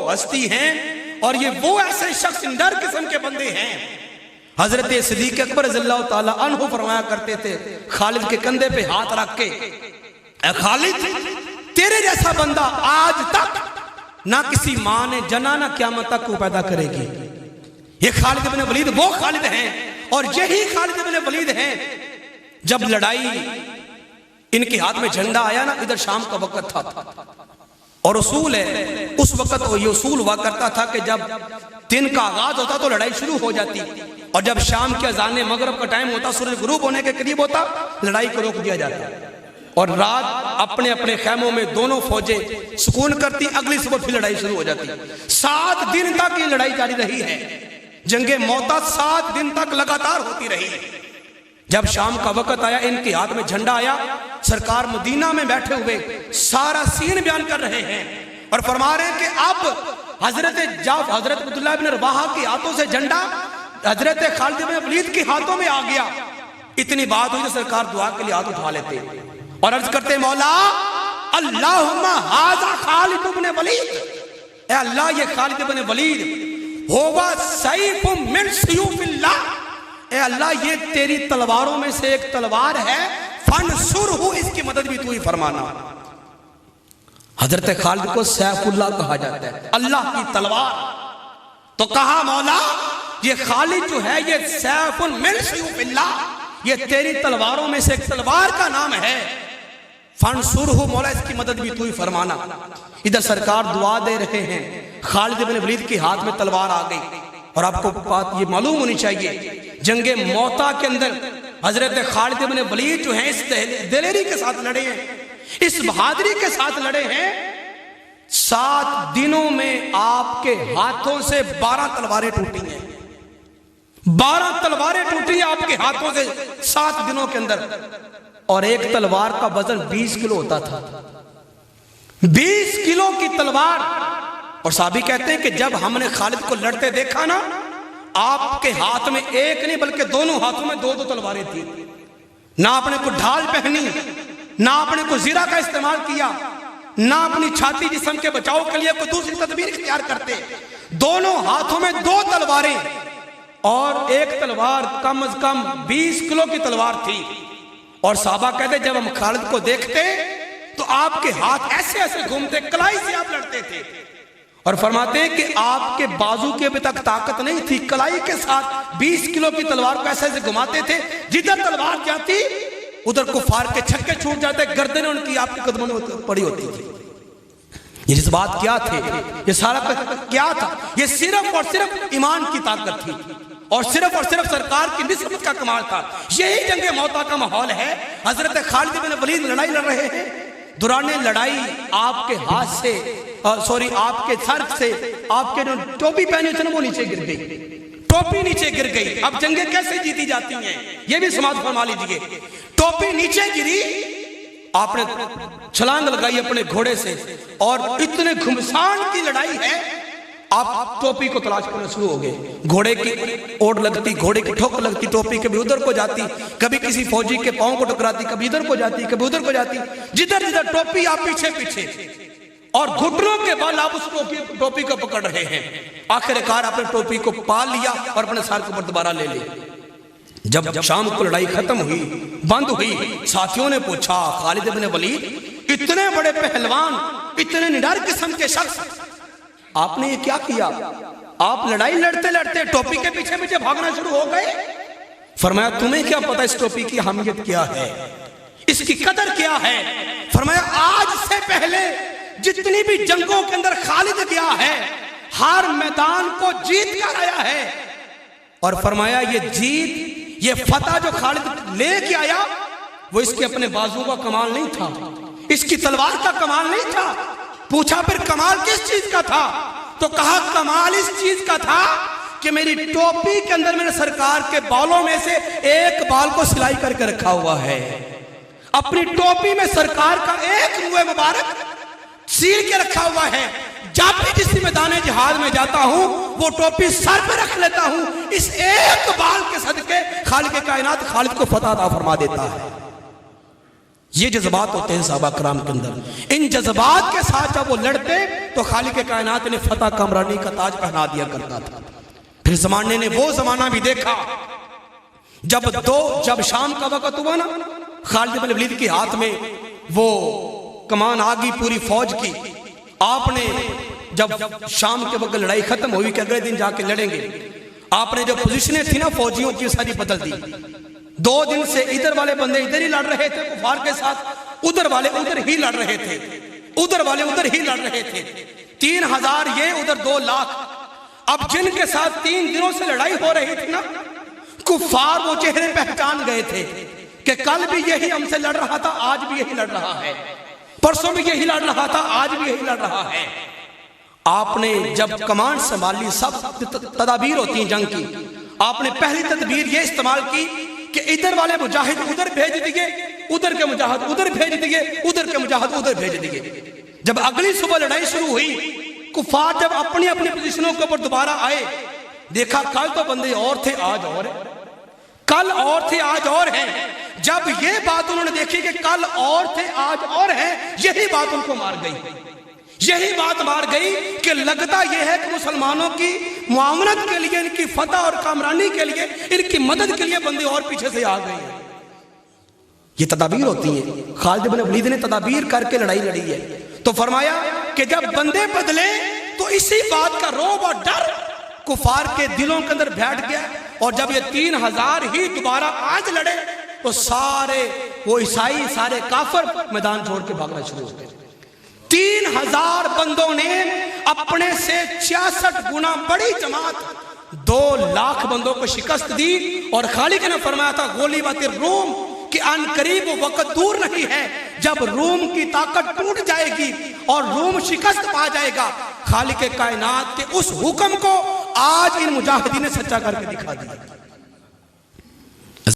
ہستی ہیں اور یہ وہ ایسے شخص نڈر قسم کے بندے ہیں. حضرت صدیق اکبر رضی اللہ تعالیٰ عنہ فرمایا کرتے تھے خالد کے کندھے پہ ہاتھ رکھ کے، اے خالد تیرے جیسا بندہ آج تک نہ کسی ماں نے جنا نہ قیامت تک کو پیدا کرے گی. یہ خالد بن ولید وہ خالد ہیں، اور یہی خالد بن ولید ہیں جب لڑائی ان کے ہاتھ میں جھنڈا آیا نا، ادھر شام کا وقت تھا اور اصول ہے اس وقت یہ اصول ہوا کرتا تھا کہ جب دن کا آغاز ہوتا تو لڑائی شروع ہو جاتی، اور جب شام کے اذان مغرب کا ٹائم ہوتا، سورج غروب ہونے کے قریب ہوتا، لڑائی کو روک دیا جاتا، اور رات اپنے اپنے خیموں میں دونوں فوجیں سکون کرتی، اگلی صبح پھر لڑائی شروع ہو جاتی. 7 دن تک یہ لڑائی جاری رہی ہے. جنگ موتا 7 دن تک لگاتار ہوتی رہی. جب شام کا وقت آیا، ان کے ہاتھ میں جھنڈا آیا، سرکار مدینہ میں بیٹھے ہوئے سارا سین بیان کر رہے ہیں اور فرما رہے ہیں کہ اب حضرت عبداللہ بن رواحہ کے ہاتھوں سے جھنڈا حضرت خالد بن ولید کے ہاتھوں میں آ گیا. اتنی بات ہوئی تو سرکار دعا کے لیے ہاتھ اٹھا لیتے اور عرض کرتے مولا اللہم ھذا خالد بن ولید، اے اللہ یہ خالد بن ولید ہوگا سیف من سیوف اللہ، اے اللہ یہ تیری تلواروں میں سے ایک تلوار ہے، فانصرہ اس کی مدد بھی تو ہی فرمانا. حضرت خالد کو سیف اللہ کہا جاتا ہے، اللہ کی تلوار. تو کہا مولا یہ خالد جو ہے یہ سیف من سیوف اللہ، یہ تیری تلواروں میں سے ایک تلوار کا نام ہے، فانصرہ مولا اس کی مدد بھی تو ہی فرمانا. ادھر سرکار دعا دے رہے ہیں، خالد بن ولید کے ہاتھ میں تلوار آ گئی. اور آپ کو بات یہ معلوم ہونی چاہیے جنگ موتا کے اندر حضرت خالد بن ولید جو ہیں اس دلیری کے ساتھ لڑے ہیں، اس بہادری کے ساتھ لڑے ہیں. 7 دنوں میں آپ کے ہاتھوں سے 12 تلواریں ٹوٹی ہیں. 12 تلواریں ٹوٹی ہیں آپ کے ہاتھوں سے 7 دنوں کے اندر، اور ایک تلوار کا وزن 20 کلو ہوتا تھا. 20 کلو کی تلوار. اور صحابی کہتے ہیں کہ جب ہم نے خالد کو لڑتے دیکھا نا، آپ کے ہاتھ میں ایک نہیں بلکہ دونوں ہاتھوں میں 2 تلواریں تھی. نہ آپ نے کوئی ڈھال پہنی، نہ آپ نے کوئی زیرہ کا استعمال کیا، نہ اپنی چھاتی جسم کے بچاؤ کے لیے کوئی دوسری تدبیر اختیار کرتے. دونوں ہاتھوں میں 2 تلواریں، اور ایک تلوار کم از کم 20 کلو کی تلوار تھی. اور صحابہ کہتے جب ہم خالد کو دیکھتے تو آپ کے ہاتھ ایسے ایسے گھومتے، کلائی سے آپ لڑتے تھے. اور فرماتے ہیں کہ آپ کے بازو کے ابھی تک طاقت نہیں تھی، کلائی کے ساتھ 20 کلو کی تلوار کو ایسے ایسے گھماتے تھے، جدھر تلوار جاتی ادھر کفار کے چھکے چھوٹ جاتے، گردنیں ان کی آپ کے قدموں میں پڑی ہوتی تھی. یہ جذبات کیا تھے، یہ سارا کیا تھا؟ یہ صرف اور صرف ایمان کی طاقت تھی، اور صرف سرکار کی نسبت کا کمال تھا. یہی جنگ موتا کا ماحول ہے. حضرت خالد بن ولید لڑائی لڑ رہے ہیں. دوران لڑائی آپ کے ہاتھ سے آپ کے سر سے آپ کے جو ٹوپی پہنی تھے نا وہ نیچے گر گئی. ٹوپی نیچے گر گئی. اب جنگیں کیسے جیتی جاتی ہیں یہ بھی سماعت فرما لیجئے. ٹوپی نیچے گری، آپ نے چھلانگ لگائی اپنے گھوڑے سے، اور اتنے گھمسان کی لڑائی ہے آپ ٹوپی کو تلاش کرنا شروع ہو گئے. گھوڑے کی اوٹ لگتی، گھوڑے کی ٹھوک لگتی، ٹوپی کبھی ادھر کو جاتی، کبھی کسی فوجی کے پاؤں کو ٹکراتی، کبھی ادھر کو جاتی، کبھی ادھر کو جاتی. جدھر جدھر ٹوپی آپ پیچھے پیچھے، اور گھٹنوں کے بال آپ اس ٹوپی کو پکڑ رہے ہیں. آخر کار آپ نے ٹوپی کو پا لیا اور اپنے سر کے اوپر دوبارہ لے لی. جب شام کو لڑائی ختم ہوئی، بند ہوئی، ساتھیوں نے پوچھا خالد بن ولید اتنے بڑے پہلوان، اتنے نڈر قسم کے شخص، آپ نے یہ کیا کیا؟ آپ لڑائی لڑتے لڑتے ٹوپی کے پیچھے پیچھے بھاگنا شروع ہو گئے. فرمایا تمہیں کیا پتا اس ٹوپی کی اہمیت کیا ہے، اس کی قدر کیا ہے؟ فرمایا آج سے پہلے جتنی بھی جنگوں کے اندر خالد گیا ہے ہر میدان کو جیت کر آیا ہے. اور فرمایا یہ جیت، یہ فتح جو خالد لے کے آیا وہ اس کے اپنے بازو کا کمال نہیں تھا، اس کی تلوار کا کمال نہیں تھا. پوچھا پھر کمال کس چیز کا تھا؟ تو کہا کمال اس چیز کا تھا کہ میری ٹوپی کے اندر میرے سرکار کے بالوں میں سے ایک بال کو سلائی کر کے رکھا ہوا ہے. اپنی ٹوپی میں سرکار کا ایک منہ مبارک سیل کے رکھا ہوا ہے. جب بھی کسی میدان جہاد میں جاتا ہوں وہ ٹوپی سر پہ رکھ لیتا ہوں، اس ایک بال کے صدقے خالق کائنات خالد کو فتح عطا فرما دیتا ہے. یہ جذبات ہوتے ہیں صحابہ کرام کے اندر. ان جذبات کے ساتھ جب وہ لڑتے تو خالق کائنات نے فتح کامرانی کا تاج پہنا دیا کرتا تھا. پھر زمانے نے وہ زمانہ بھی دیکھا جب شام کا وقت ہوا نا، خالد بن ولید کے ہاتھ میں وہ کمان آ گئی پوری فوج کی. آپ نے جب شام کے وقت لڑائی ختم ہوئی کہ اگلے دن جا کے لڑیں گے، آپ نے جو پوزیشنیں تھی نا فوجیوں کی ساری بدل دی. 2 دن سے ادھر والے بندے ادھر ہی لڑ رہے تھے کفار کے ساتھ، ادھر والے ادھر ہی لڑ رہے تھے، ادھر والے ادھر ہی لڑ رہے تھے. 3000 یہ ادھر 2 لاکھ. اب جن کے ساتھ 3 دنوں سے لڑائی ہو رہی تھی نا، کفار وہ چہرے پہچان گئے تھے کہ کل بھی یہی ہم سے لڑ رہا تھا، آج بھی یہی لڑ رہا ہے، پرسوں بھی یہی لڑ رہا تھا، آج بھی یہی لڑ رہا ہے. آپ نے جب کمانڈ سنبھالی، سب تدابیر ہوتی ہیں جنگ کی، آپ نے پہلی تدبیر یہ استعمال کی کہ ادھر والے مجاہد ادھر بھیج دیے، ادھر کے مجاہد ادھر بھیج دیے، ادھر کے مجاہد ادھر بھیج دیے. جب اگلی صبح لڑائی شروع ہوئی، کفار جب اپنی اپنی پوزیشنوں کے اوپر دوبارہ آئے، دیکھا کل تو بندے اور تھے آج اور ہیں، کل اور تھے آج اور ہیں. جب یہ بات انہوں نے دیکھی کہ کل اور تھے آج اور ہیں، یہی بات ان کو مار گئی. یہی بات مار گئی کہ لگتا یہ ہے کہ مسلمانوں کی معاونت کے لیے، ان کی فتح اور کامرانی کے لیے، ان کی مدد کے لیے بندے اور پیچھے سے آ گئے ہیں. یہ تدابیر ہوتی ہیں. خالد بن ولید نے تدابیر کر کے لڑائی لڑی ہے. تو فرمایا کہ جب بندے بدلے تو اسی بات کا رعب اور ڈر کفار کے دلوں کے اندر بیٹھ گیا. اور جب یہ 3000 ہی دوبارہ آج لڑے تو سارے وہ عیسائی، سارے کافر میدان چھوڑ کے بھاگنا شروع ہو گئے. 3000 بندوں نے اپنے سے 66 گنا بڑی جماعت 2 لاکھ بندوں کو شکست دی. اور خالق نے فرمایا تھا غلبت الروم کہ ان قریب وقت دور نہیں ہے جب روم کی طاقت ٹوٹ جائے گی اور روم شکست پا جائے گا. خالق کائنات کے اس حکم کو آج ان مجاہدین نے سچا کر کے دکھا دیا.